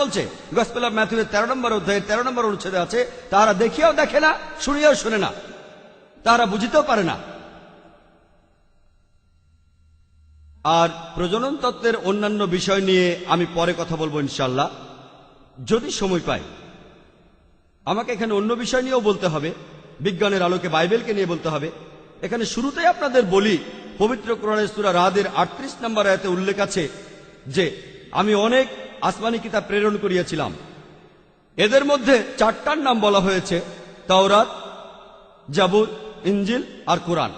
বলছে, gospel of Matthew 13 নম্বর অধ্যায়ে 13 নম্বর অনুচ্ছেদে আছে, তাহারা দেখিয়াও দেখে না, শুনিয়াও শুনে না, তাহারা বুঝিতেও পারে না। আর প্রজনন তত্ত্বের অন্যান্য বিষয় নিয়ে আমি পরে কথা বলবো ইনশাআল্লাহ, যদি সময় পাই। আমাকে এখানে অন্য বিষয় নিয়েও বলতে হবে, বিজ্ঞানের আলোকে বাইবেলকে নিয়ে বলতে হবে। এখানে শুরুতেই আপনাদের বলি, পবিত্র কোরআনের সূরা রাদের 38 নম্বর আয়াতে উল্লেখ আছে যে আমি অনেক আসমানি কিতাব প্রেরণ করিয়াছিলাম। এদের মধ্যে 4টার নাম বলা হয়েছে, তাওরাত, জাবুর, ইনজিল আর কোরআন।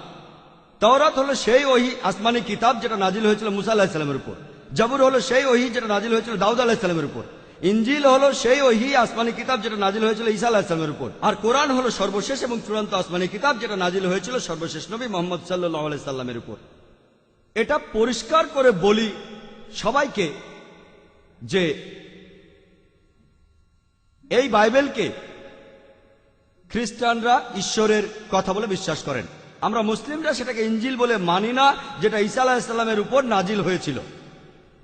তাওরাত হলো সেই ওহী আসমানি কিতাব যেটা নাজিল হয়েছিল মুসা আলাইহিস সালামের উপর। জাবুর হলো সেই ওহী যেটা নাজিল হয়েছিল দাউদ আলাইহিস সালামের উপর। ইনজিল হলো সেই ওহী আসমানি কিতাব যেটা নাজিল হয়েছিল ঈসা আলাইহিস সালামের উপর। আর কোরআন হলো সর্বশেষ এবং চূড়ান্ত আসমানি কিতাব যেটা নাজিল হয়েছিল সর্বশেষ নবী মুহাম্মদ সাল্লাল্লাহু আলাইহি সাল্লামের উপর। এটা পরিষ্কার করে বলি সবাইকে যে এই বাইবেলকে খ্রিস্টানরা ঈশ্বরের কথা বলে বিশ্বাস করেন। আমরা মুসলিমরা সেটাকে ইনজিল বলে মানি না, যেটা ঈসা আলাইহিস সালামের উপর নাজিল হয়েছিল।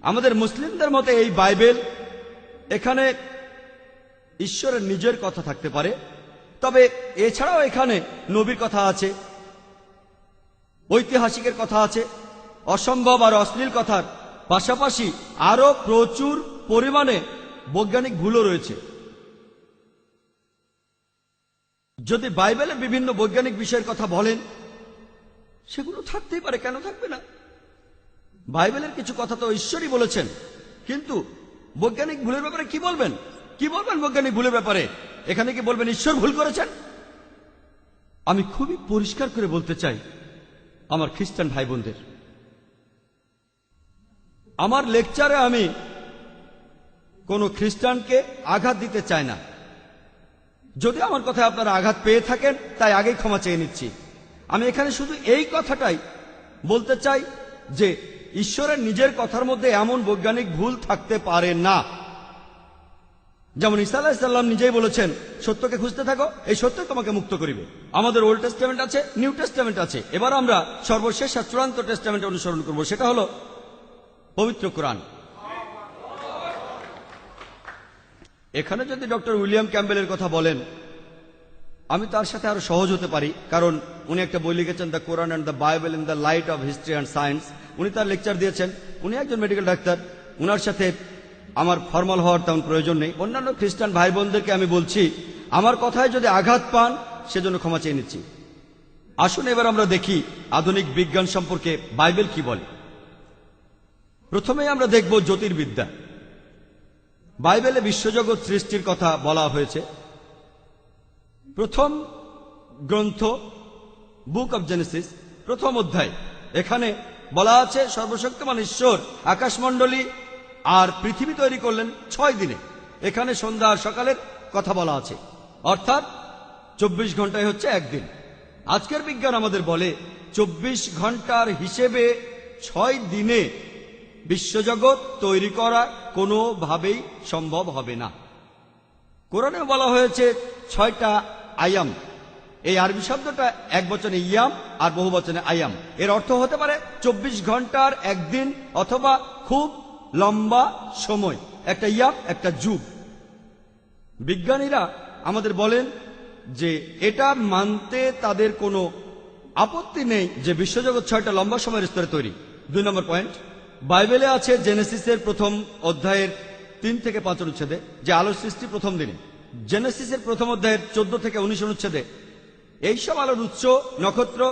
আমাদের মুসলিমদের মতে এই বাইবেল, এখানে ঈশ্বরের নিজের কথা থাকতে পারে, তবে এছাড়াও এখানে নবীর কথা আছে, ঐতিহাসিকের কথা আছে, অসম্ভব আর অশ্লীল কথার পাশাপাশি আরো প্রচুর পরিমাণে বৈজ্ঞানিক ভুলও রয়েছে। যদি বাইবেলে বিভিন্ন বৈজ্ঞানিক বিষয়ের কথা বলেন, সেগুলো থাকতেই পারে, কেন থাকবে না? বাইবেলের কিছু কথা তো ঈশ্বরই বলেছেন, কিন্তু বৈজ্ঞানিক ভুলের ব্যাপারে কি বলবেন? কি বলবেন বৈজ্ঞানিক ভুলের ব্যাপারে? এখানে কি বলবেন ঈশ্বর ভুল করেছেন? আমি খুবই পরিষ্কার করে বলতে চাই আমার খ্রিস্টান ভাই বোনদের, আমার লেকচারে আমি কোনো খ্রিস্টানকে আঘাত দিতে চাই না। যদি আমার কথায় আপনারা আঘাত পেয়ে থাকেন, তাই আগেই ক্ষমা চেয়ে নিচ্ছি। আমি এখানে শুধু এই কথাটাই বলতে চাই যে ঈশ্বরের নিজের কথার মধ্যে এমন বৈজ্ঞানিক ভুল থাকতে পারে না। যেমন ঈসা আলাইহিস সালাম নিজেই বলেছেন, সত্যকে খুঁজতে থাকো, এই সত্য তোমাকে মুক্ত করিবে। আমাদের ওল্ড টেস্টামেন্ট আছে, নিউ টেস্টামেন্ট আছে, এবার আমরা সর্বশেষ আর চূড়ান্ত টেস্টামেন্ট অনুসরণ করব, সেটা হলো পবিত্র কোরআন। এখানে যদি ডক্টর উইলিয়াম ক্যাম্বেলের কথা বলেন, আমি তার সাথে আরো সহজ হতে পারি, কারণ উনি একটা বই লিখেছেন, the Quran and the Bible in the light off history and science. উনি তার লেকচার দিয়েছেন, উনি একজন মেডিকেল ডাক্তার, উনার সাথে আমার ফর্মাল হওয়ার তেমন প্রয়োজন নেই। অন্যান্য খ্রিস্টান ভাই বোনদেরকে আমি বলছি, আমার কথায় যদি আঘাত পান সেজন্য ক্ষমা চেয়ে নিচ্ছি। আসুন এবার আমরা দেখি আধুনিক বিজ্ঞান সম্পর্কে বাইবেল কি বলে। প্রথমেই আমরা দেখব জ্যোতির্বিদ্যা। বাইবেলে বিশ্বজগৎ সৃষ্টির কথা বলা হয়েছে। প্রথম গ্রন্থ বুক অব জেনেসিস, প্রথম অধ্যায়, এখানে বলা আছে সর্বশক্তিমান ঈশ্বর আকাশমণ্ডলী আর পৃথিবী তৈরি করলেন 6 দিনে। এখানে সন্ধ্যা আর সকালের কথা বলা আছে, অর্থাৎ 24 ঘন্টায় হচ্ছে একদিন। আজকের বিজ্ঞান আমাদের বলে 24 ঘন্টার হিসেবে 6 দিনে বিশ্বজগৎ তৈরি করা কোনোভাবেই সম্ভব হবে না। কোরআনে বলা হয়েছে 6টা আয়াম। এই আরবি শব্দটা এক বচনে ইয়াম আর বহু বচনে আয়াম। এর অর্থ হতে পারে 24 ঘন্টার একদিন, অথবা খুব লম্বা সময়, একটা ইয়াম, একটা যুগ। বিজ্ঞানীরা আমাদের বলেন যে এটা মানতে তাদের কোনো আপত্তি নেই যে বিশ্বজগৎ 6টা লম্বা সময়ের স্তরে তৈরি। 2 নম্বর পয়েন্ট, বাইবেলে আছে জেনেসিসের প্রথম অধ্যায়ের 3 থেকে 5 অনুচ্ছেদে যে আলোর সৃষ্টি প্রথম দিনে। জেনেসিসের প্রথম অধ্যায়ের 14 থেকে 19 অনুচ্ছেদে এইসব আলোর উৎস, নক্ষত্র,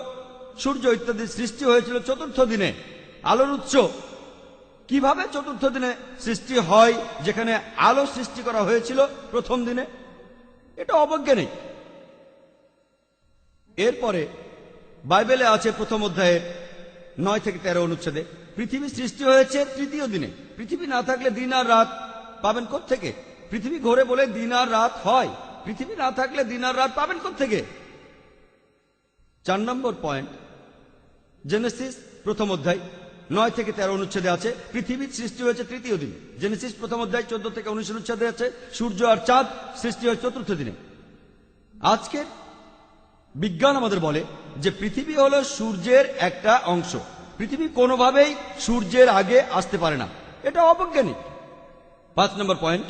সূর্য ইত্যাদি সৃষ্টি হয়েছিল 4র্থ দিনে। আলোর উৎস কিভাবে 4র্থ দিনে সৃষ্টি হয়, যেখানে আলো সৃষ্টি করা হয়েছিল প্রথম দিনে? এটা অবৈজ্ঞানিক। এরপরে বাইবেলে আছে প্রথম অধ্যায়ের 9 থেকে 13 অনুচ্ছেদে পৃথিবী সৃষ্টি হয়েছে 3য় দিনে। পৃথিবী না থাকলে দিন আর রাত পাবেন কোত্থেকে? পৃথিবী ঘোরে বলে দিন আর রাত হয়, পৃথিবী না থাকলে দিন আর রাত পাবেন কোত্থেকে? 4 নম্বর পয়েন্ট, জেনেসিস প্রথম অধ্যায় 9 থেকে 13 অনুচ্ছেদে আছে পৃথিবীর সৃষ্টি হয়েছে 3য় দিনে। জেনেসিস প্রথম অধ্যায় 14 থেকে 19 অনুচ্ছেদে আছে সূর্য আর চাঁদ সৃষ্টি হয় 4র্থ দিনে। আজকের বিজ্ঞান আমাদের বলে যে পৃথিবী হলো সূর্যের একটা অংশ। পৃথিবী কোনোভাবেই সূর্যের আগে আসতে পারে না, এটা অবৈজ্ঞানিক। 5 নম্বর পয়েন্ট,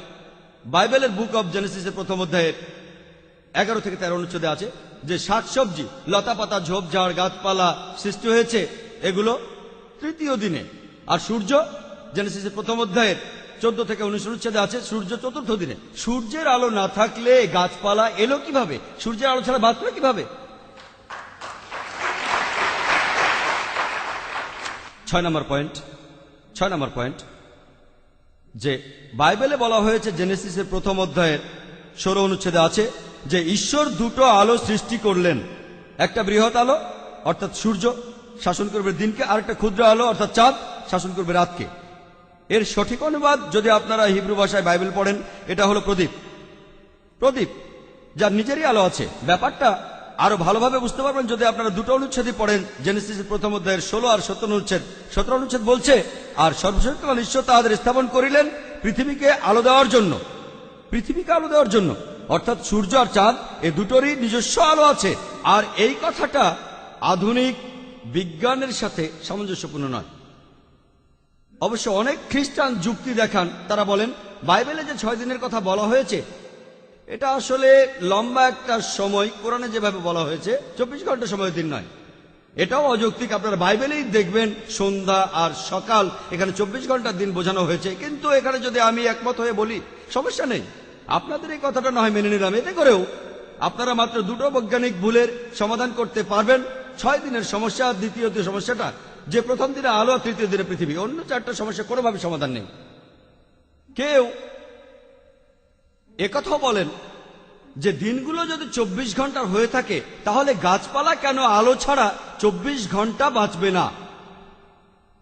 বাইবেলের বুক অব জেনেসিসের প্রথম অধ্যায়ের 11 থেকে 13 অনুচ্ছেদে আছে যে শাকসবজি, লতাপাতা, ঝোপঝাড়, গাছপালা সৃষ্টি হয়েছে এগুলো তৃতীয় দিনে। আর সূর্য জেনেসিসের প্রথম অধ্যায়ের 14 থেকে 19 অনুচ্ছেদে আছে সূর্য চতুর্থ দিনে। সূর্যের আলো না থাকলে গাছপালা এলো কিভাবে? সূর্যের আলো ছাড়া বাঁচবে কিভাবে? 6 নম্বর পয়েন্ট যে বাইবেলে বলা হয়েছে জেনেসিসের প্রথম অধ্যায়ের 16 অনুচ্ছেদে আছে যে ঈশ্বর দুটো আলো সৃষ্টি করলেন। একটা বৃহৎ আলো অর্থাৎ সূর্য শাসন করবে দিনকে, আর একটা ক্ষুদ্র আলো অর্থাৎ চাঁদ শাসন করবে রাতকে। এর সঠিক অনুবাদ যদি আপনারা হিব্রু ভাষায় বাইবেল পড়েন, এটা হলো প্রদীপ। প্রদীপ যার নিজেরই আলো আছে। ব্যাপারটা আরো ভালোভাবে বুঝতে পারবেন যদি আপনারা দুটো অনুচ্ছেদই পড়েন, জেনেসিসের প্রথম অধ্যায়ের 16 আর 17 অনুচ্ছেদ। 17 অনুচ্ছেদ বলছে, আর সর্বশক্তিমান ঈশ্বর তাদের স্থাপন করিলেন পৃথিবীকে আলো দেওয়ার জন্য। পৃথিবীকে আলো দেওয়ার জন্য অর্থাৎ সূর্য আর চাঁদ এ দুটোরই নিজস্ব আলো আছে। আর এই কথাটা আধুনিক বিজ্ঞানের সাথে সামঞ্জস্যপূর্ণ নয়। অবশ্য অনেক খ্রিস্টান যুক্তি দেখান, তারা বলেন বাইবেলে যে 6 দিনের কথা বলা হয়েছে এটা আসলে লম্বা একটা সময়, কোরআনে যেভাবে বলা হয়েছে 24 ঘন্টা সময়ের দিন নয়। এটাও অযৌক্তিক। আপনারা বাইবেলেই দেখবেন সন্ধ্যা আর সকাল, এখানে 24 ঘন্টার দিন বোঝানো হয়েছে। কিন্তু এখানে যদি আমি একমত হয়ে বলি সমস্যা নেই, আপনাদের এই কথাটা না হয় মেনে নিলাম। এতে করেও আপনারা মাত্র দুটো বৈজ্ঞানিক ভুলের সমাধান করতে পারবেন। 6 দিনের সমস্যা, দ্বিতীয় সমস্যাটা যে প্রথম দিনে আলো, তৃতীয় দিনে পৃথিবী। অন্য 4টা সমস্যা কোনোভাবে সমাধান নেই। কেউ একথাও বলেন যে দিনগুলো যদি 24 ঘন্টার হয়ে থাকে তাহলে গাছপালা কেন আলো ছাড়া 24 ঘন্টা বাঁচবে না?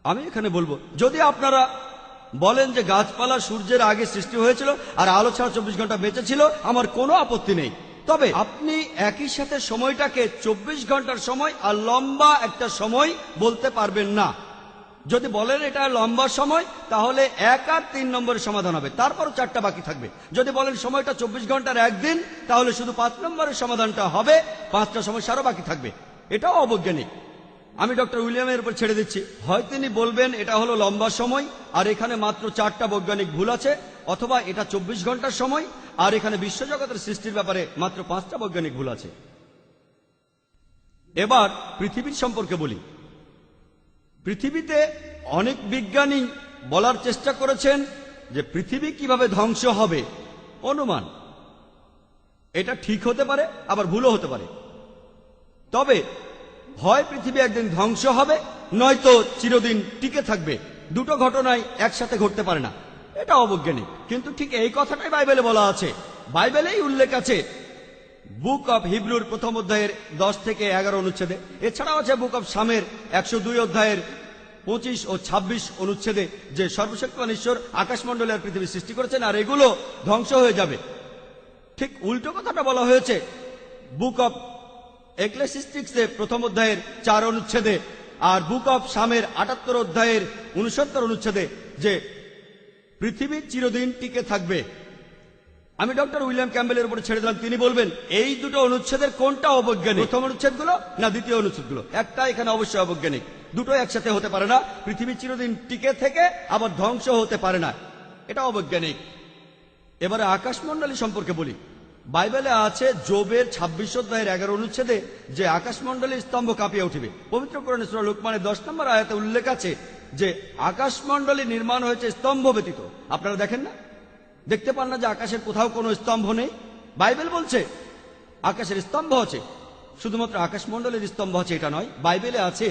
আমি এখানে বলবো, যদি আপনারা বলেন যে গাছপালা সূর্যের আগে সৃষ্টি হয়েছিল আর আলো ছাড়া 24 ঘন্টা বেঁচে ছিল, আমার কোনো আপত্তি নেই। তবে আপনি একই সাথে সময়টাকে 24 ঘন্টার সময় আর লম্বা একটা সময় বলতে পারবেন না। যদি বলেন এটা লম্বা সময় তাহলে 1 আর 3 নম্বরের সমাধান হবে, তারপরও 4টা বাকি থাকবে। যদি বলেন সময়টা 24 ঘন্টার একদিন তাহলে শুধু 5 নম্বরের সমাধানটা হবে, 5টা সমস্যা আরো বাকি থাকবে। এটাও অবৈজ্ঞানিক। আমি ডক্টর উইলিয়ামের উপর ছেড়ে দিচ্ছি, হয় তিনি বলবেন এটা হলো লম্বা সময় আর এখানে মাত্র 4টা বৈজ্ঞানিক ভুল আছে, অথবা এটা 24 ঘন্টার সময় আর এখানে বিশ্বজগতের সৃষ্টির ব্যাপারে মাত্র 5টা বৈজ্ঞানিক ভুল আছে। এবার পৃথিবীর সম্পর্কে বলি। পৃথিবীতে অনেক বিজ্ঞানী বলার চেষ্টা করেছেন যে পৃথিবী কিভাবে ধ্বংস হবে। অনুমান, এটা ঠিক হতে পারে আবার ভুলও হতে পারে। তবে হয় পৃথিবী একদিন ধ্বংস হবে, নয়তো চিরদিন টিকে থাকবে। দুটো ঘটনাই একসাথে ঘটতে পারে না। এটা অবৈজ্ঞানিক। কিন্তু ঠিক এই কথাটাই বাইবেলে বলা আছে। বাইবেলেই উল্লেখ আছে বুক অব হিব্রুর প্রথম অধ্যায়ের 10 থেকে 11 অনুচ্ছেদে। এছাড়াও আছে বুক অব সামের 102 অধ্যায়ের 25 ও 26 অনুচ্ছেদে যে সর্বশক্তিমান ঈশ্বর আকাশমণ্ডলী আর পৃথিবী সৃষ্টি করেছেন আর এগুলো ধ্বংস হয়ে যাবে। ঠিক উল্টো কথাটা বলা হয়েছে বুক অব এক্লেসিস্টিক্সে প্রথম অধ্যায়ের 4 অনুচ্ছেদে আর বুক অব সামের 78 অধ্যায়ের 69 অনুচ্ছেদে যে পৃথিবী চিরদিন টিকে থাকবে। আমি ডক্টর উইলিয়াম ক্যাম্বেলের উপরে ছেড়ে দিলাম, তিনি বলবেন এই দুটো অনুচ্ছেদের কোনটা অবৈজ্ঞানিক, প্রথম অনুচ্ছেদগুলো না দ্বিতীয় অনুচ্ছেদগুলো। একটা এখানে অবশ্যই অবৈজ্ঞানিক, দুটো একসাথে হতে পারে না। পৃথিবী চিরদিন টিকে থেকে আবার ধ্বংস হতে পারে না, এটা অবৈজ্ঞানিক। এবারে আকাশমণ্ডলী সম্পর্কে বলি। বাইবেলে আছে যোবের 26 অধ্যায়ের 11 অনুচ্ছেদে যে আকাশমণ্ডলীর স্তম্ভ কাঁপিয়ে উঠিবে। পবিত্র কোরআনে সূরা লুকমানের 10 নম্বর আয়াতে উল্লেখ আছে যে আকাশমণ্ডলী নির্মাণ হয়েছে স্তম্ভ ব্যতীত। আপনারা দেখেন না, দেখতে পান না যে আকাশের কোথাও কোনো স্তম্ভ নেই? বাইবেল বলছে আকাশের স্তম্ভ আছে, শুধুমাত্র আকাশমণ্ডলের স্তম্ভ আছে এটা নয়। বাইবেলে আছে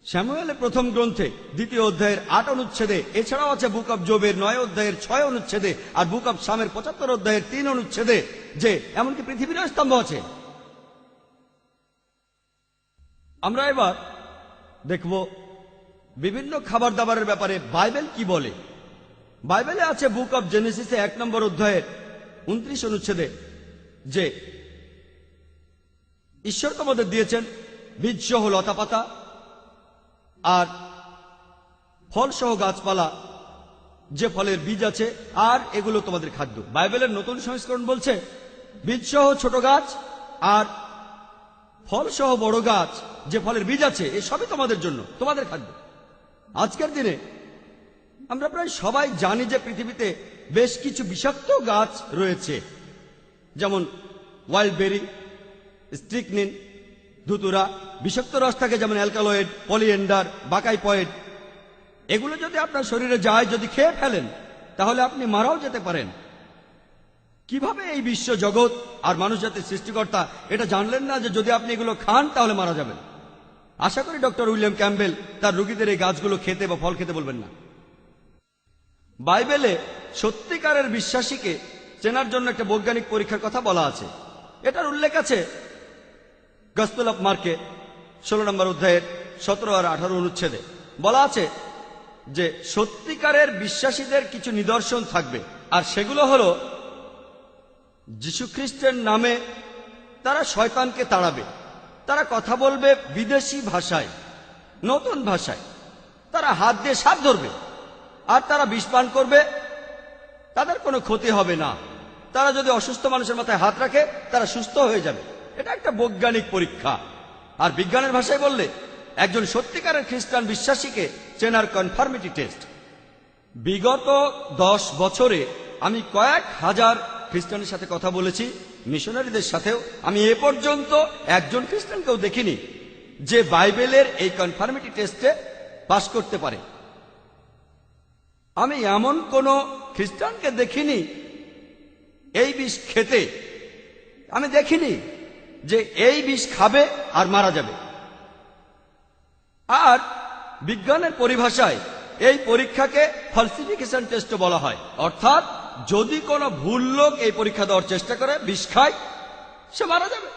স্যামুয়েলের প্রথম গ্রন্থে 2 অধ্যায়ের 8 অনুচ্ছেদে, এছাড়াও আছে বুক অব জবের 9 অধ্যায়ের 6 অনুচ্ছেদে আর বুক অব সামের 75 অধ্যায়ের 3 অনুচ্ছেদে যে এমনকি পৃথিবীরও স্তম্ভ আছে। আমরা এবার দেখব বিভিন্ন খাবার দাবারের ব্যাপারে বাইবেল কি বলে। বাইবেলে আছে বুক অব জেনেসিসে 1 নম্বর অধ্যায়ের 29 অনুচ্ছেদে যে ঈশ্বর তোমাদের দিয়েছেন বীজ সহ লতাপাতা আর ফল সহ গাছপালা, যে ফলের বীজ আছে, আর এগুলো তোমাদের খাদ্য। বাইবেলের নতুন সংস্করণ বলছে বীজ সহ ছোট গাছ আর ফল সহ বড় গাছ, যে ফলের বীজ আছে, এসবই তোমাদের জন্য, তোমাদের খাদ্য। আজকের দিনে আমরা প্রায় সবাই জানি যে পৃথিবীতে বেশ কিছু বিষাক্ত গাছ রয়েছে, যেমন ওয়াইল্ড বেরি, স্ট্রিকনিন, ধুতুরা। বিষাক্ত রস থাকে যেমন অ্যালকালয়েড, পলিএন্ডার, বাকাইপয়েড। এগুলো যদি আপনার শরীরে যায়, যদি খেয়ে ফেলেন, তাহলে আপনি মারাও যেতে পারেন। কিভাবে এই বিশ্ব জগৎ আর মানুষ জাতির সৃষ্টিকর্তা এটা জানলেন না যে যদি আপনি এগুলো খান তাহলে মারা যাবেন? আশা করি ডক্টর উইলিয়াম ক্যাম্বেল তার রোগীদের এই গাছগুলো খেতে বা ফল খেতে বলবেন না। বাইবেলে সত্যিকারের বিশ্বাসীকে চেনার জন্য একটা বৈজ্ঞানিক পরীক্ষার কথা বলা আছে। এটার উল্লেখ আছে গসপেল অফ মার্কে 16 নম্বর অধ্যায়ের 17 আর 18 অনুচ্ছেদে। বলা আছে যে সত্যিকারের বিশ্বাসীদের কিছু নিদর্শন থাকবে, আর সেগুলো হলো যীশু খ্রিস্টের নামে তারা শয়তানকে তাড়াবে, তারা কথা বলবে বিদেশি ভাষায়, নতুন ভাষায়, তারা হাত দিয়ে সাপ ধরবে, আর তারা বিষ পান করবে, তাদের কোনো ক্ষতি হবে না। তারা যদি অসুস্থ মানুষের মাথায় হাত রাখে তারা সুস্থ হয়ে যাবে। এটা একটা বৈজ্ঞানিক পরীক্ষা। আর বিজ্ঞানের ভাষায় বললে একজন সত্যিকারের খ্রিস্টান বিশ্বাসীকে চেনার কনফার্মিটি টেস্ট। বিগত 10 বছরে আমি কয়েক হাজার খ্রিস্টানের সাথে কথা বলেছি, মিশনারিদের সাথেও। আমি এ পর্যন্ত একজন খ্রিস্টানকেও দেখিনি যে বাইবেলের এই কনফার্মিটি টেস্টে পাস করতে পারে। আমি এমন কোন খ্রিস্টানকে দেখিনি এই বিষ খেতে, আমি দেখিনি যে এই বিষ খাবে আর মারা যাবে। আর বিজ্ঞানের পরিভাষায় এই পরীক্ষাকে ফলসিফিকেশন টেস্ট বলা হয়। অর্থাৎ যদি কোনো ভুল লোক এই পরীক্ষা দেওয়ার চেষ্টা করে, বিষ খায়, সে মারা যাবে।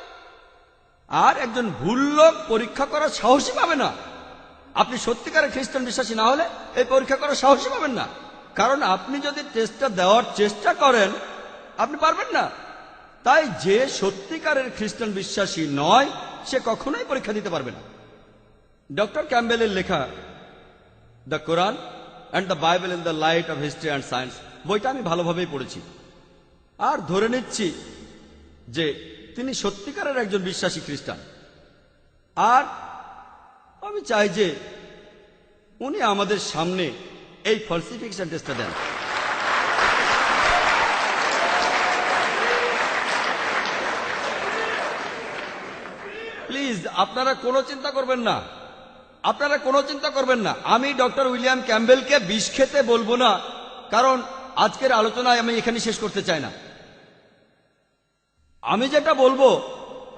আর একজন ভুল লোক পরীক্ষা করার সাহসী পাবে না। আপনি সত্যিকারের খ্রিস্টান বিশ্বাসী না হলে এই পরীক্ষা করার সাহসী পাবেন না, কারণ আপনি যদি টেস্টটা দেওয়ার চেষ্টা করেন আপনি পারবেন না। তাই যে সত্যিকারের খ্রিস্টান বিশ্বাসী নয় সে কখনোই পরীক্ষা দিতে পারবে না। ডক্টর ক্যাম্বেলের লেখা the Quran and the Bible in the light off history and science বইটা আমি ভালোভাবেই পড়েছি, আর ধরে নিচ্ছি যে তিনি সত্যিকারের একজন বিশ্বাসী খ্রিস্টান। আর আমি চাই যে উনি আমাদের সামনে এই ফলসিফিকেশন টেস্টটা দেন। প্লিজ আপনারা কোনো চিন্তা করবেন না, আপনারা কোনো চিন্তা করবেন না। আমি ডক্টর উইলিয়াম ক্যাম্বেলকে বিষ খেতে বলবো না, কারণ আজকের আলোচনায় আমি এখানে শেষ করতে চাই না। আমি যেটা বলবো,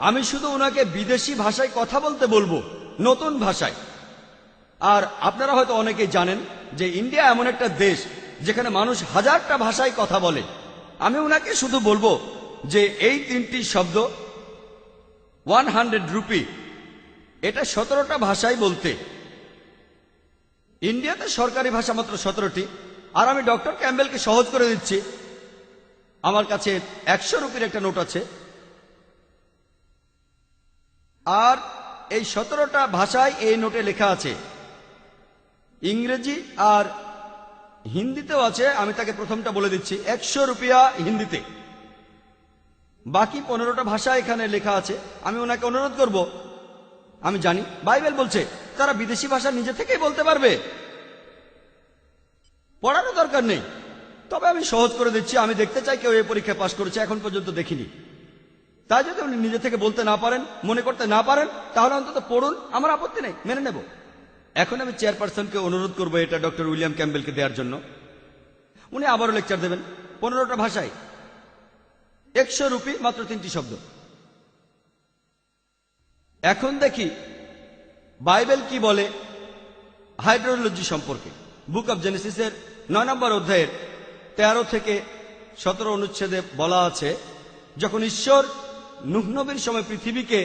আমি শুধু ওনাকে বিদেশি ভাষায় কথা বলতে বলবো, নতুন ভাষায়। আর আপনারা হয়তো অনেকেই জানেন যে ইন্ডিয়া এমন একটা দেশ যেখানে মানুষ হাজারটা ভাষায় কথা বলে। আমি ওনাকে শুধু বলবো যে এই 3টি শব্দ 100 রুপি, এটা 17টা ভাষায় বলতে। ইন্ডিয়াতে সরকারি ভাষা মাত্র 17টি। আর আমি ডক্টর ক্যাম্বেলকে সহজ করে দিচ্ছি, আমার কাছে 100 রুপির একটা নোট আছে, আর এই 17টা ভাষায় এই নোটে লেখা আছে। ইংরেজি আর হিন্দিতেও আছে। আমি তাকে প্রথমটা বলে দিচ্ছি, 100 রুপিয়া হিন্দিতে। বাকি 15টা ভাষা এখানে লেখা আছে। আমি ওনাকে অনুরোধ করব, আমি জানি বাইবেল বলছে তারা বিদেশি ভাষা নিজে থেকেই বলতে পারবে, পড়ারও দরকার নেই। তবে আমি সহজ করে দিচ্ছি, আমি দেখতে চাই কেউ এই পরীক্ষায় পাশ করেছে, এখন পর্যন্ত দেখিনি। তাই যদি উনি নিজে থেকে বলতে না পারেন, মনে করতে না পারেন, তাহলে অন্তত পড়ুন, আমার আপত্তি নেই, মেনে নেব। এখন আমি চেয়ারপারসনকে অনুরোধ করবো এটা ডক্টর উইলিয়াম ক্যাম্বেলকে দেওয়ার জন্য। উনি আবারও লেকচার দেবেন 15টা ভাষায়, 100 রুপি, মাত্র 3টি শব্দ। এখন দেখি বাইবেল কি বলে হাইড্রোলজি সম্পর্কে। বুক অব জেনেসিসের 9 নম্বর অধ্যায়ের 13 থেকে 17 অনুচ্ছেদে বলা আছে, যখন ঈশ্বর নূহ নবীর সময় পৃথিবীকে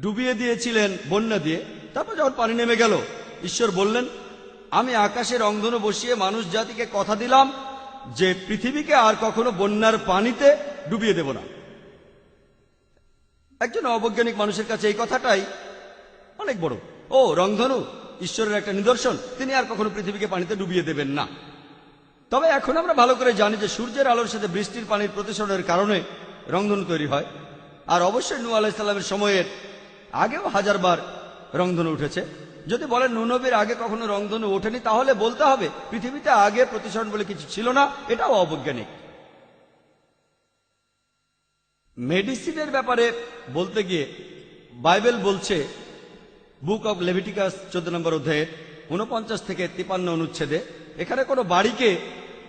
ডুবিয়ে দিয়েছিলেন বন্যা দিয়ে, তারপর যখন পানি নেমে গেল, ঈশ্বর বললেন, আমি আকাশের রংধনু বসিয়ে মানুষ জাতিকে কথা দিলাম যে পৃথিবীকে আর কখনো বন্যার পানিতে ডুবিয়ে দেব না। একজন অবৈজ্ঞানিক মানুষের কাছে এই কথাটাই অনেক বড়। ও, রংধনু ঈশ্বরের একটা নিদর্শন, তিনি আর কখনো পৃথিবীকে পানিতে ডুবিয়ে দেবেন না। তবে এখন আমরা ভালো করে জানি যে সূর্যের আলোর সাথে বৃষ্টির পানির প্রতিসরণের কারণে রংধনু তৈরি হয়। আর অবশ্যই নূহ আলাইহিস সালামের সময়ের আগেও 1000 বার রংধনু উঠেছে। যদি বলেন নূনবীর আগে কখনো রংধনু ওঠেনি, তাহলে বলতে হবে পৃথিবীতে আগে প্রতিসরণ বলে কিছু ছিল না, এটাও অবৈজ্ঞানিক। মেডিসিনের ব্যাপারে বলতে গিয়ে বাইবেল বলছে, বুক অব লেভিটিকাস 14 নম্বর অধ্যায়ের 49 থেকে 53 অনুচ্ছেদে, এখানে কোনো বাড়িকে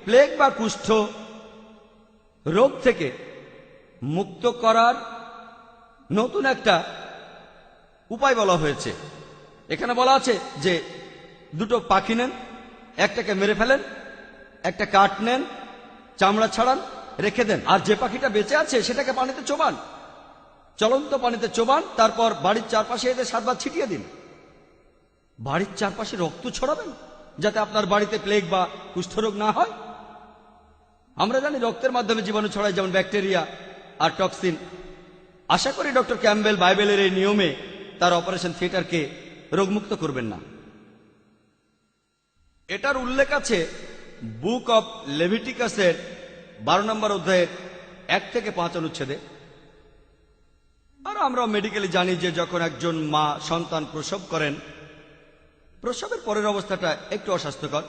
প্লেগ বা কুষ্ঠ রোগ থেকে মুক্ত করার নতুন একটা উপায় বলা হয়েছে। এখানে বলা আছে যে দুটো পাখি নেন, একটাকে মেরে ফেলেন, একটা কাঠ নেন, চামড়া ছাড়ান, রেখে দেন, আর যে পাখিটা বেঁচে আছে সেটাকে পানিতে চোবান, চলন্ত পানিতে চোবান, তারপর বাড়ির চারপাশে এদের 7 বার ছিটিয়ে দিন। বাড়ির চারপাশে রক্ত ছড়াবেন যাতে আপনার বাড়িতে প্লেগ বা কুষ্ঠরোগ না হয়। আমরা জানি রক্তের মাধ্যমে জীবাণু ছড়ায়, যেমন ব্যাকটেরিয়া আর টক্সিন। আশা করি ডক্টর ক্যাম্বেল বাইবেলের এই নিয়মে তার অপারেশন থিয়েটারকে রোগমুক্ত করবেন না। এটার উল্লেখ আছে বুক অব লেভিটিকাসের 12 নম্বর অধ্যায়ের 1 থেকে 5 অনুচ্ছেদে। আর আমরা মেডিকেলি জানি যে যখন একজন মা সন্তান প্রসব করেন, প্রসবের পরের অবস্থাটা একটু অস্বাস্থ্যকর।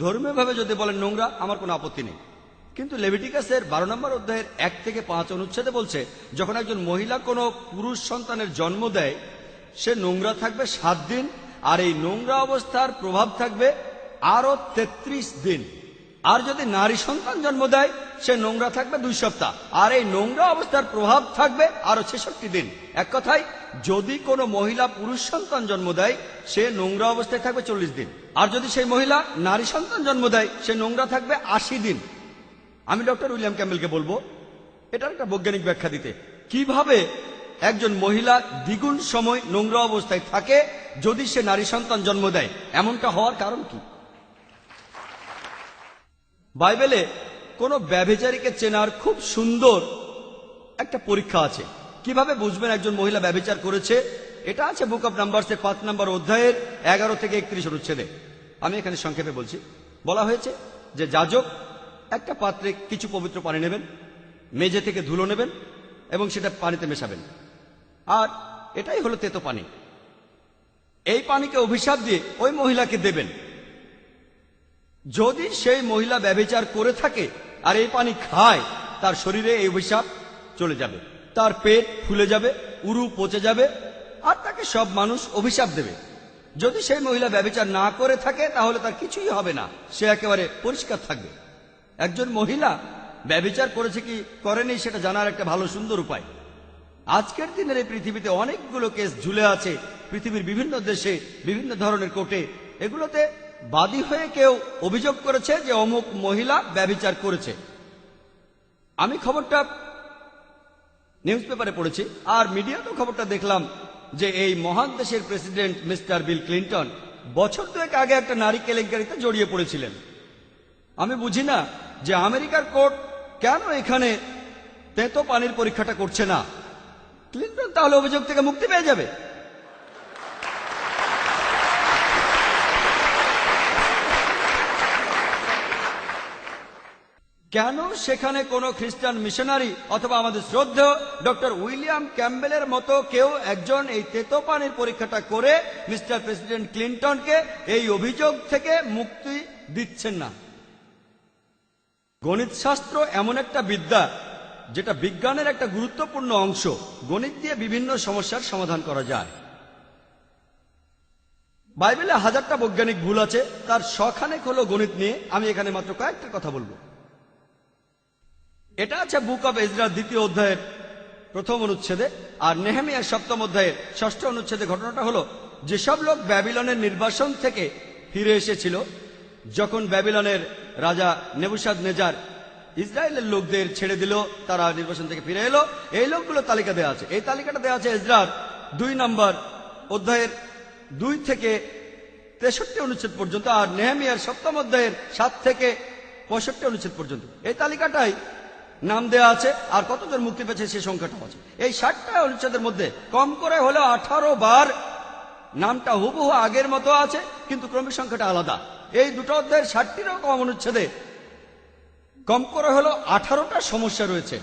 ধর্মীয়ভাবে যদি বলেন নোংরা, আমার কোনো আপত্তি নেই, কিন্তু লেভিটিকাসের 12 নম্বর অধ্যায়ের 1 থেকে 5 অনুচ্ছেদে বলছে যখন একজন মহিলা কোনো পুরুষ সন্তানের জন্ম দেয়, সে নোংরা থাকবে 7 দিন, আর এই নোংরা অবস্থার প্রভাব থাকবে আরো 33 দিন। আর যদি নারী সন্তান জন্ম দেয়, সে নোংরা থাকবে 2 সপ্তাহ, আর এই নোংরা অবস্থার প্রভাব থাকবে আরো 66 দিন। এক কথায়, যদি কোনো মহিলা পুরুষ সন্তান জন্ম দেয়, সে নোংরা অবস্থায় থাকবে 40 দিন, আর যদি সেই মহিলা নারী সন্তান জন্ম দেয়, সে নোংরা থাকবে 80 দিন। আমি ডক্টর উইলিয়াম ক্যাম্বেলকে বলবো এটার একটা বৈজ্ঞানিক ব্যাখ্যা দিতে, কিভাবে একজন মহিলা দ্বিগুণ সময় নোংরা অবস্থায় থাকে যদি সে নারী সন্তান জন্ম দেয়। এমনটা হওয়ার কারণ কি? বাইবেলে কোন ব্যভিচারীকে চেনার খুব সুন্দর একটা পরীক্ষা আছে। কিভাবে বুঝবেন একজন মহিলা ব্যভিচার করেছে? এটা আছে বুক অব নাম্বারসের 5 নম্বর অধ্যায়ের 11 থেকে 31 অনুচ্ছেদে। আমি এখানে সংক্ষেপে বলছি। বলা হয়েছে যে যাজক একটা পাত্রে কিছু পবিত্র পানি নেবেন, মেঝে থেকে ধুলো নেবেন এবং সেটা পানিতে মেশাবেন, আর এটাই হলো তেতো পানি। এই পানিকে অভিশাপ দিয়ে ওই মহিলাকে দেবেন। যদি সেই মহিলা ব্যভিচার করে থাকে আর এই পানি খায়, তার শরীরে এই অভিশাপ চলে যাবে, তার পেট ফুলে যাবে, উরু পচে যাবে, আর তাকে সব মানুষ অভিশাপ দেবে। যদি সেই মহিলা ব্যভিচার না করে থাকে তাহলে তার কিছুই হবে না, সে একেবারে পরিষ্কার থাকবে। একজন মহিলা ব্যভিচার করেছে কি করেনি সেটা জানার একটা ভালো সুন্দর উপায়। আজকের দিনের এই পৃথিবীতে অনেকগুলো কেস ঝুলে আছে পৃথিবীর বিভিন্ন দেশে, বিভিন্ন ধরনের কোর্টে। এগুলোতে বাদী হয়ে কেউ অভিযোগ করেছে যে অমুক মহিলা ব্যভিচার করেছে। আমি খবরটা নিউজ পেপারে পড়েছি, আর মিডিয়াতেও খবরটা দেখলাম যে এই মহান দেশের প্রেসিডেন্ট মিস্টার বিল ক্লিন্টন বছর 2 আগে একটা নারী কেলেঙ্কারিতে জড়িয়ে পড়েছিলেন। আমি বুঝি না যে আমেরিকার কোর্ট কেন এখানে তেতো পানির পরীক্ষাটা করছে না। ক্লিন্টন তাহলে অভিযোগ থেকে মুক্তি পেয়ে যাবে। কেন সেখানে কোনো খ্রিস্টান মিশনারি অথবা আমাদের শ্রদ্ধেয় ডক্টর উইলিয়াম ক্যাম্বেলের মতো কেউ একজন এই তেতো পানির পরীক্ষাটা করে মিস্টার প্রেসিডেন্ট ক্লিন্টনকে এই অভিযোগ থেকে মুক্তি দিচ্ছেন না? গণিত শাস্ত্র এমন একটা বিদ্যা যেটা বিজ্ঞানের একটা গুরুত্বপূর্ণ অংশ। গণিত দিয়ে বিভিন্ন সমস্যার সমাধান করা যায়। বাইবেলে হাজারটা বৈজ্ঞানিক ভুল আছে, তার শখানেক হলো গণিত নিয়ে। আমি এখানে মাত্র কয়েকটা কথা বলবো। এটা আছে বুক অব এজরা 2 অধ্যায়ের 1 অনুচ্ছেদে, আর নেহেমিয়ার 7 অধ্যায়ের 6 অনুচ্ছেদে। ঘটনাটা হলো যেসব লোক ব্যাবিলনের নির্বাসন থেকে ফিরে এসেছিল, যখন ব্যাবিলনের রাজা নেবুসাদনেজার ইসরায়েলের লোকদের ছেড়ে দিল, তারা নির্বাসন থেকে ফিরে এলো। এই লোকগুলো তালিকা দেওয়া আছে। এই তালিকাটা দেওয়া আছে এজরার 2 নম্বর অধ্যায়ের 2 থেকে 63 অনুচ্ছেদ পর্যন্ত, আর নেহেমিয়ার 7 অধ্যায়ের 7 থেকে 65 অনুচ্ছেদ পর্যন্ত। এই তালিকাটাই নাম দেওয়া আছে, আর কতজন মুক্তি পেয়েছে সে সংখ্যাটাও আছে। এই 60টা অনুচ্ছেদের মধ্যে কম করে হলো 18 বার নামটা হুবহু আগের মতো আছে, কিন্তু ক্রমিক সংখ্যাটা আলাদা। এই 2 অধ্যায়ের 60টিরও কম অনুচ্ছেদে কম করে হলো 18টা সমস্যা রয়েছে।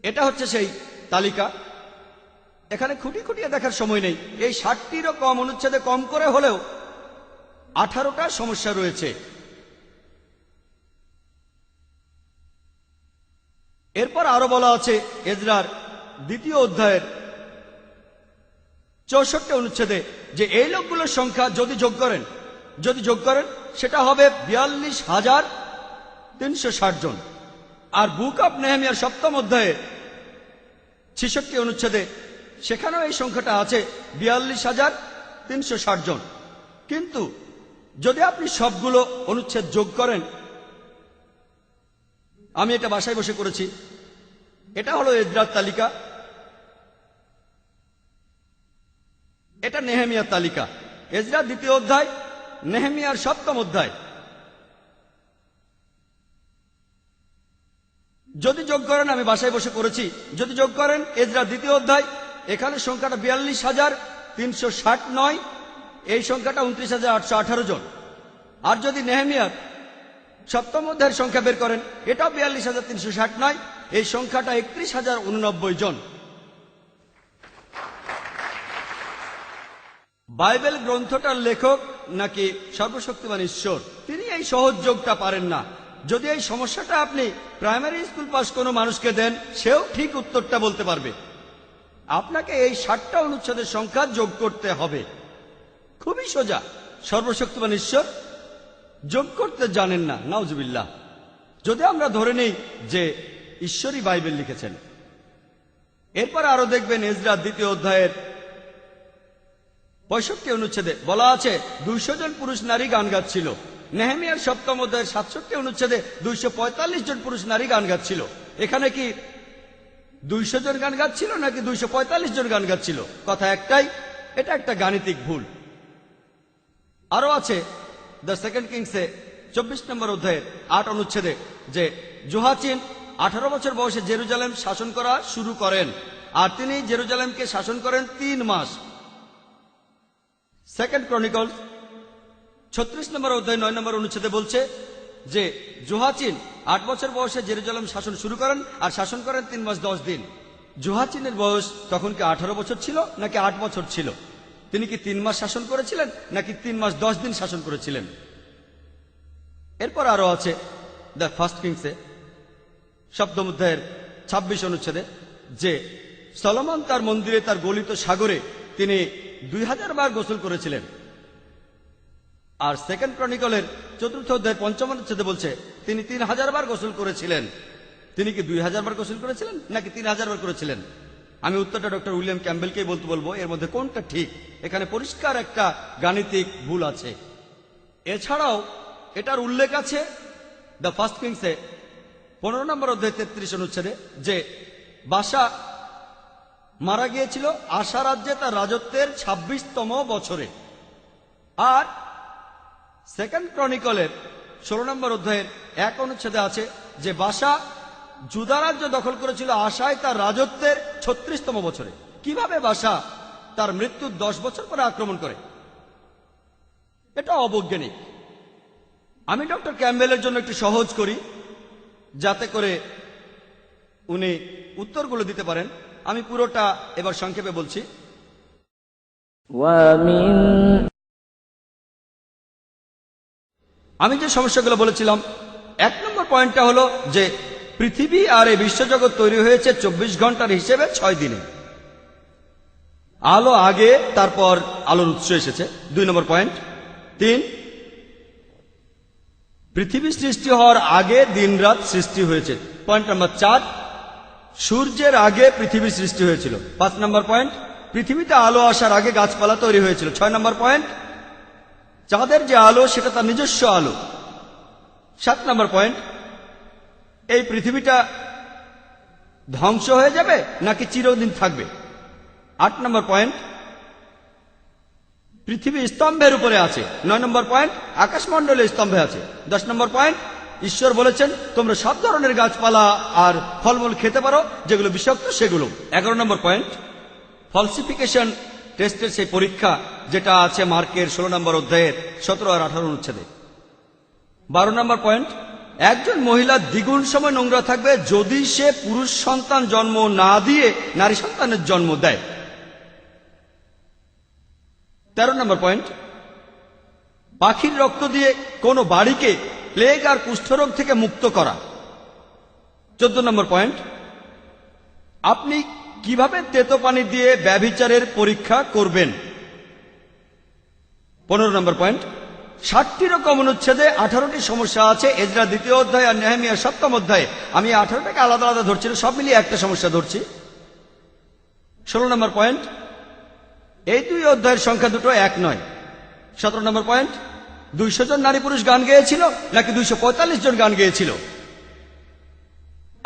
এটা হচ্ছে সেই তালিকা। এখানে খুঁটি খুঁটিয়ে দেখার সময় নেই। এই 60টিরও কম অনুচ্ছেদে কম করে হলেও 18টা সমস্যা রয়েছে। এরপর আরো বলা আছে এজরার 2য় অধ্যায়ের 64 অনুচ্ছেদে যে এই লোকগুলোর সংখ্যা যদি যোগ করেন সেটা হবে 42,360 জন। আর বুক অব নেহেমিয়ার 7ম অধ্যায়ে 66 অনুচ্ছেদে সেখানেও এই সংখ্যাটা আছে 42,360 জন। কিন্তু যদি আপনি সবগুলো অনুচ্ছেদ যোগ করেন, আমি এটা বাসায় বসে করেছি, এটা হলো এজরার তালিকা, এটা নেহেমিয়ার তালিকা। এজরার 2য় অধ্যায়, নেহেমিয়ার 7ম অধ্যায়। যদি যোগ করেন, আমি বাসায় বসে করেছি, যদি যোগ করেন এজরার 2য় অধ্যায়, এখানে সংখ্যাটা 42,360 নয়, এই সংখ্যাটা 29,818 জন। আর যদি নেহেমিয়ার 7ম অধ্যায়ের সংখ্যা বের করেন, এটাও 42,360 নয়, এই সংখ্যাটা 31,089 জন। বাইবেল গ্রন্থটার লেখক নাকি সর্বশক্তিমান ঈশ্বর, তিনি এই সহজ যোগটা পারেন না। যদি এই সমস্যাটা আপনি প্রাইমারি স্কুল পাস কোনো মানুষকে দেন, সেও ঠিক উত্তরটা বলতে পারবে। আপনাকে এই 60টা অনুচ্ছেদের সংখ্যা যোগ করতে হবে। খুবই সোজা। সর্বশক্তিমান ঈশ্বর যোগ করতে জানেন না, নাউজুবিল্লাহ। যদি আমরা ধরে নেই যে ঈশ্বরই বাইবেল লিখেছেন। এরপর আরো দেখবেন এজরার 2য় অধ্যায়ের 65 অনুচ্ছেদে বলা আছে 200 জন পুরুষ নারী গান গাচ্ছিল। নেহেমিয়ার 7ম অধ্যায়ের 67 অনুচ্ছেদে 245 জন পুরুষ নারী গান গাচ্ছিল। এখানে কি 200 জন গান গাচ্ছিল নাকি 245 জন গান গাচ্ছিল? কথা একটাই, এটা একটা গাণিতিক ভুল। আরো আছে দ্য সেকেন্ড কিংসে 24 নম্বর অধ্যায়ের 8 অনুচ্ছেদে যে জোহাচিন 18 বছর বয়সে জেরুজালেম শাসন করা শুরু করেন, আর তিনি জেরুজালেমকে শাসন করেন 3 মাস। সেকেন্ড ক্রনিকল 36 নম্বর অধ্যায় 9 নম্বর অনুচ্ছেদে বলছে যে জোহাচিন 8 বছর বয়সে জেরুজালেম শাসন শুরু করেন আর শাসন করেন 3 মাস 10 দিন। জোহাচিনের বয়স তখন কি 18 বছর ছিল নাকি 8 বছর ছিল? তিনি কি 3 মাস শাসন করেছিলেন নাকি 3 মাস 10 দিন শাসন করেছিলেন? এরপর আরো আছে দ্য ফার্স্ট কিংসে 7ম অধ্যায়ের 26 অনুচ্ছেদে যে সলোমন তার মন্দিরে তার গলিত সাগরে তিনি 2000 বার গোসল করেছিলেন। আর সেকেন্ড ক্রনিকলের 4th অধ্যায়ের 5ম অনুচ্ছেদে বলছে তিনি 3000 বার গোসল করেছিলেন। তিনি কি 2000 বার গোসল করেছিলেন নাকি 3000 বার করেছিলেন? আমি উত্তরটা ডক্টর উইলিয়াম ক্যাম্বেলকেই বলতে বলবো এর মধ্যে কোনটা ঠিক। এখানে পরিষ্কার একটা গাণিতিক ভুল আছে। এছাড়াও এটার উল্লেখ আছে দ্য ফার্স্ট কিংসে 15 নম্বর অধ্যায় 33 অনুচ্ছেদে যে বাশা মারা গিয়েছিল আশা রাজ্যে তার রাজত্বের 26তম বছরে। আর সেকেন্ড ক্রনিকলের 16 নম্বর অধ্যায়ের 1 অনুচ্ছেদে আছে যে বাশা জুদা রাজ্য দখল করেছিল আশায় তার রাজত্বের 36তম বছরে। কিভাবে বাশা তার মৃত্যুর 10 বছর পরে আক্রমণ করে? এটা অবৈজ্ঞানিক। আমি ডক্টর ক্যাম্বেলের জন্য একটু সহজ করি যাতে করে উনি উত্তরগুলো দিতে পারেন। আমি পুরোটা এবার সংক্ষেপে বলছি। আমি যে সমস্যাগুলো বলেছিলাম, 1 নম্বর পয়েন্টটা হলো যে পৃথিবী আর এই বিশ্বজগৎ তৈরি হয়েছে 24 ঘন্টার হিসেবে 6 দিনে। আলো আগে, তারপর আলোর উৎস এসেছে। 2 নম্বর পয়েন্ট। 3, পৃথিবী সৃষ্টি হওয়ার আগে দিন রাত সৃষ্টি হয়েছে। পয়েন্ট নাম্বার 4, সূর্যের আগে পৃথিবীর সৃষ্টি হয়েছিল। 5 নম্বর পয়েন্ট, পৃথিবীতে আলো আসার আগে গাছপালা তৈরি হয়েছিল। 6 নম্বর পয়েন্ট, চাঁদের যে আলো সেটা তার নিজস্ব আলো। 7 নম্বর পয়েন্ট, এই পৃথিবীটা ধ্বংস হয়ে যাবে নাকি চিরদিন থাকবে। 8 নম্বর পয়েন্ট, পৃথিবী স্তম্ভের উপরে আছে। 9 নম্বর পয়েন্ট, আকাশমণ্ডলে স্তম্ভে আছে। 10 নম্বর পয়েন্ট, ঈশ্বর বলেছেন তোমরা সব ধরনের গাছপালা আর ফলমূল খেতে পারো, যেগুলো বিষাক্ত সেগুলো। 11 নম্বর পয়েন্ট, ফলসিফিকেশন টেস্টের সেই পরীক্ষা যেটা আছে মার্কের 16 নম্বর অধ্যায়ের 17 আর 18 অনুচ্ছেদে। 12 নম্বর পয়েন্ট, একজন মহিলা দ্বিগুণ সময় নোংরা থাকবে যদি সে পুরুষ সন্তান জন্ম না দিয়ে নারী সন্তানের জন্ম দেয়। 13 নম্বর পয়েন্ট, পাখির রক্ত দিয়ে কোন বাড়িকে প্লেগ আর কুষ্ঠরোগ থেকে মুক্ত করা। 14 নম্বর পয়েন্ট, আপনি কিভাবে তেতো পানি দিয়ে ব্যভিচারের পরীক্ষা করবেন। 15 নম্বর পয়েন্ট, 60টিরও কম অনুচ্ছেদে 18টি সমস্যা আছে এজরা 2য় অধ্যায় আর নেহেমিয়া 7ম অধ্যায়ে। আমি 18টাকে আলাদা আলাদা ধরছি না, সব মিলিয়ে একটা সমস্যা ধরছি। 16 নম্বর পয়েন্ট, এই 2 অধ্যায়ের সংখ্যা দুটো এক নয়। 17 নম্বর পয়েন্ট, 200 জন নারী পুরুষ গান গেয়েছিল নাকি 245 জন গান গেয়েছিল।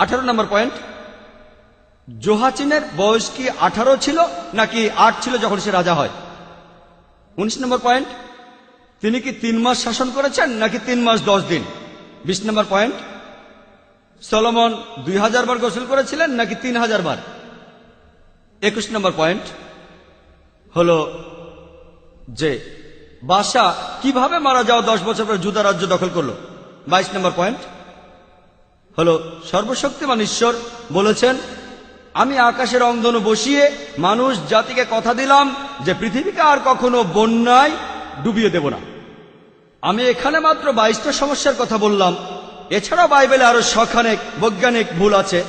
18 নম্বর পয়েন্ট, জোহাচিনের বয়স কি 18 ছিল নাকি 8 ছিল যখন সে রাজা হয়। 19 নম্বর পয়েন্ট, তিনি কি 3 মাস শাসন করেছেন নাকি 3 মাস 10 দিন। 20 নম্বর পয়েন্ট, সলোমন 2000 বার গোসল করেছিলেন নাকি 3000 বার। 21 নম্বর পয়েন্ট হলো যে বাদশা কিভাবে মারা যাওয়া 10 বছর পর জুদা রাজ্য দখল করলো। 22 নম্বর পয়েন্ট হলো সর্বশক্তিমান ঈশ্বর বলেছেন, আমি আকাশের রংধনু বসিয়ে মানুষ জাতিকে কথা দিলাম যে পৃথিবীকে আর কখনো বন্যায় ডুবিয়ে দেব না। আমি এখানে মাত্র 22টা সমস্যার কথা বললাম, এছাড়াও বাইবেলে আরো শখানেক বৈজ্ঞানিক ভুল আছে।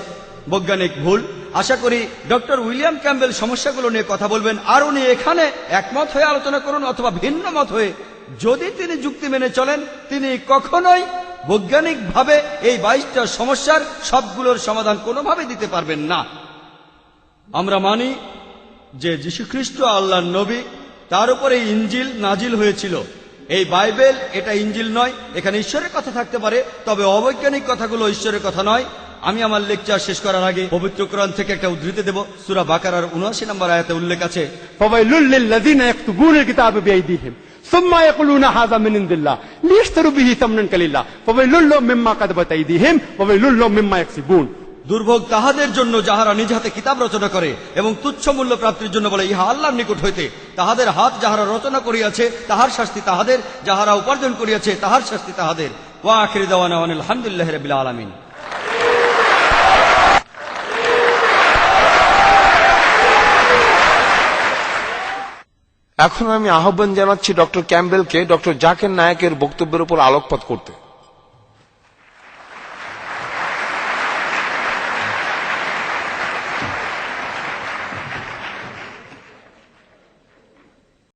বৈজ্ঞানিক ভুল, আশা করি ডক্টর উইলিয়াম ক্যাম্বেল সমস্যাগুলো নিয়ে কথা বলবেন, আর উনি এখানে একমত হয়ে আলোচনা করুন অথবা ভিন্ন মত হয়ে। যদি তিনি যুক্তি মেনে চলেন, তিনি কখনোই বৈজ্ঞানিকভাবে এই 22টা সমস্যার সবগুলোর সমাধান কোনোভাবে দিতে পারবেন না। আমরা মানি যে যীশুখ্রিস্ট আল্লাহর নবী, তার উপরে ইঞ্জিল নাজিল হয়েছিল। এই বাইবেল এটা ইঞ্জিল নয়, এখানে ঈশ্বরের কথা থাকতে পারে, তবে অবৈজ্ঞানিক কথাগুলো ঈশ্বরের কথা নয়। আমি আমার লেকচার শেষ করার আগে পবিত্র কোরআন থেকে একটা উদ্ধৃতি দেব। সূরা বাকারার 79 নম্বর আয়াতে উল্লেখ আছে, ফাওয়াইলুল লিল্লাযিনা ইয়াকতুবুনাল কিতাবা বিআইদিহিম সুম্মা ইয়াকুলুনা হাযা মিন ইনদিল্লাহ লিয়াশতারু বিহি সামনান কালিলা ফাওয়াইলুল লাহুম মিম্মা কাতাবাত আইদিহিম ওয়াওয়াইলুল লাহুম মিম্মা ইয়াকসিবুন। দুর্ভোগ তাহাদের জন্য যাহারা নিজ হাতে কিতাব রচনা করে এবং তুচ্ছ মূল্য প্রাপ্তির জন্য বলে ইহা আল্লাহর নিকট হইতে। তাহাদের হাত যাহারা রচনা করিয়াছে তাহার শাস্তি তাহাদের, যাহারা উপার্জন করিয়াছে তাহার শাস্তি তাহাদের। ওয়া আখিরু দাওয়ানা আলহামদুলিল্লাহি রাব্বিল আলামিন। এখন আমি আহ্বান জানাচ্ছি ডক্টর ক্যাম্বেলকে ডক্টর জাকির নায়েকের বক্তব্যের উপর আলোকপাত করতে।